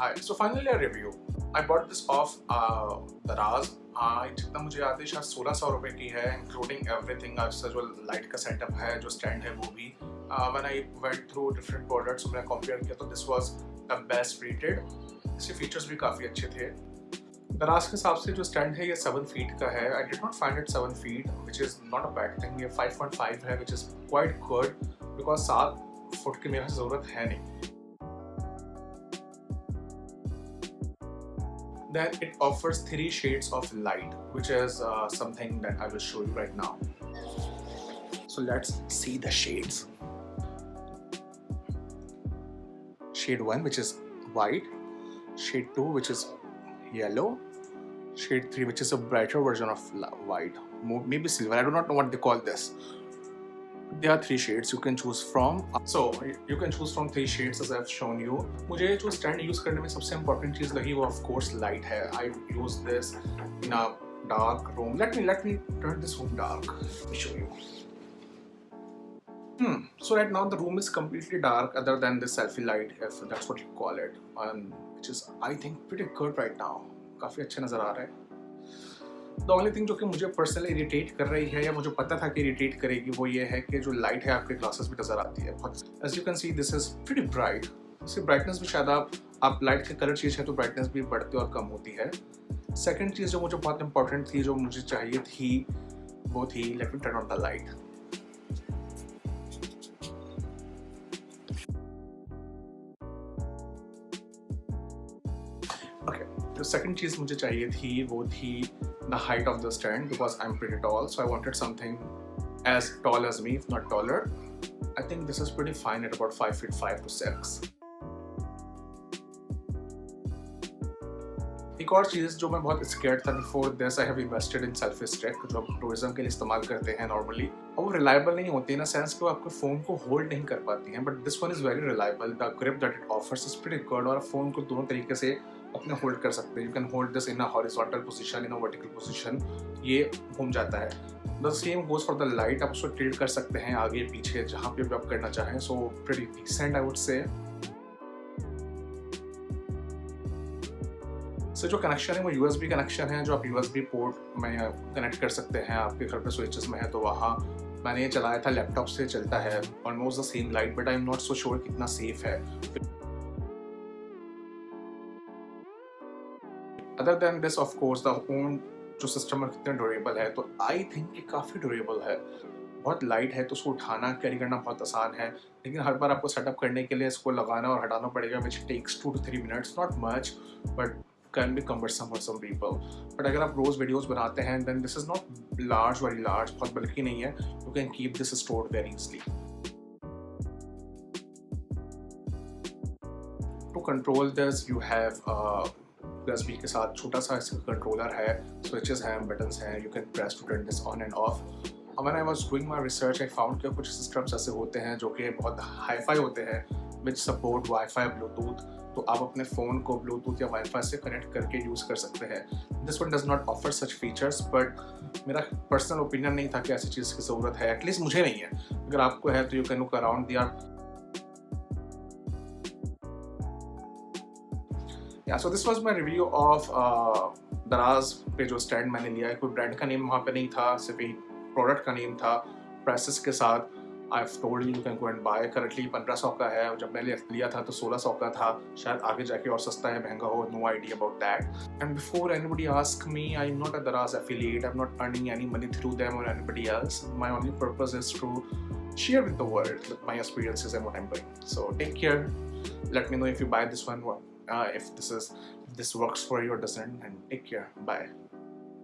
Hi, so finally a review. I bought this off Daraz. जितना मुझे याद है शायद 1600 रुपये की है, इंक्लूडिंग एवरीथिंग। अच्छा जो लाइट का सेटअप है, जो स्टैंड है वो भी। When I went through different products मैंने कंपेयर किया तो this was the best rated. इसके फीचर्स भी काफ़ी अच्छे थे। दराज के हिसाब से जो स्टैंड है ये 7 फीट का है। I did not find it 7 feet which is not a bad thing. ये 5.5 है which is quite good because 7 foot की मेरे ज़रूरत है नहीं। Then it offers 3 shades of light, which is something that I will show you right now. So let's see the shades. Shade 1, which is white. Shade 2, which is yellow. Shade 3, which is a brighter version of white, maybe silver. I do not know what they call this. There are 3 shades you can choose from. So you can choose from 3 shades as I've shown you. मुझे जो stand use करने में सबसे important चीज़ लगी वो of course light है. I use this in a dark room. Let me turn this room dark. Let me show you. So right now the room is completely dark other than the selfie light, if that's what you call it, which is I think pretty good right now. काफ़ी अच्छा नज़र आ रहा है. The only thing जो कि मुझे personally irritate कर रही है या मुझे पता था कि इरिटेट करेगी वो ये है कि जो लाइट है आपके ग्लासेस में नज़र आती है बहुत. As you can see this is pretty bright. इसकी ब्राइटनेस भी शायद आप लाइट के कलर चीज़ है तो ब्राइटनेस भी बढ़ती और कम होती है. सेकंड चीज़ जो मुझे बहुत इंपॉर्टेंट थी, जो मुझे चाहिए थी, वो थी let me turn on the light. जो सेकंड चीज़ मुझे चाहिए थी वो थी the height of the stand because I'm pretty tall, so I wanted something as tall as me, if not taller. I think this is pretty fine at about 5 feet 5 to 6. एक और चीज़ जो मैं बहुत स्केर्ड था before this, I have invested in selfie stick जो हम tourism के लिए इस्तेमाल करते हैं नॉर्मली. और वो रिलायबल नहीं होती है ना सेंस कि वो आपके फ़ोन को होल्ड नहीं कर पाती हैं, but this one is very reliable. The grip that it offers is pretty good और आप फ़ोन को दोनों तरीके से अपने होल्ड कर सकते हैं. You can hold this in a horizontal position, in a vertical position. ये घूम जाता है. The same goes for the light. आप उसको टिल्ट कर सकते हैं आगे पीछे जहाँ पे भी आप करना चाहें. So pretty decent I would say. So जो कनेक्शन है वो USB कनेक्शन है जो आप USB पोर्ट में कनेक्ट कर सकते हैं. आपके घर पे स्विचेस में है तो वहाँ मैंने ये चलाया था, लैपटॉप से चलता है almost the same light, but I am not so sure कितना सेफ है. Other than this of course the own जो सिस्टम है कितना ड्यूरेबल है, तो आई थिंक ये काफ़ी ड्यूरेबल है. बहुत लाइट है तो उसको उठाना कैरी करना बहुत आसान है, लेकिन हर बार आपको सेटअप करने के लिए इसको लगाना और हटाना पड़ेगा which takes 2 to 3 minutes. Not much but can be cumbersome for some people. But अगर आप रोज़ वीडियोस बनाते हैं then this is not large, very large, बहुत बल्कि नहीं है. You can keep this stored very easily. To control this you have USB के साथ छोटा सा इसका कंट्रोलर है, स्विचेस हैं, बटन्स हैं. You can press to turn this on and off. When I was doing my research I found कि कुछ सिस्टम्स ऐसे होते हैं जो कि बहुत हाई-फाई होते हैं विच सपोर्ट वाईफाई, ब्लूटूथ. तो आप अपने फ़ोन को ब्लूटूथ या वाईफाई से कनेक्ट करके यूज़ कर सकते हैं. This one does not offer such features, but मेरा पर्सनल ओपिनियन नहीं था कि ऐसी चीज़ की ज़रूरत है. एटलीस्ट मुझे नहीं है. अगर आपको है तो you can look around. So this was my review of दराज पे जो स्टैंड मैंने लिया है. कोई ब्रांड का नेम वहाँ पे नहीं था, सिर्फ एक प्रोडक्ट का नेम था प्राइसेस के साथ. I have told you can go and buy. Currently 1500 का है. जब मैंने लिया था तो 1600 का था. शायद आगे जाके और सस्ता है, महंगा हो, no idea about that. And before anybody ask me, I am not a Daraz affiliate. I'm not earning any money through them or anybody else. My only purpose is to share with the world my experiences and what I'm doing. So take care. Let me know if you buy this one, if this works for you or doesn't, and take care. Bye.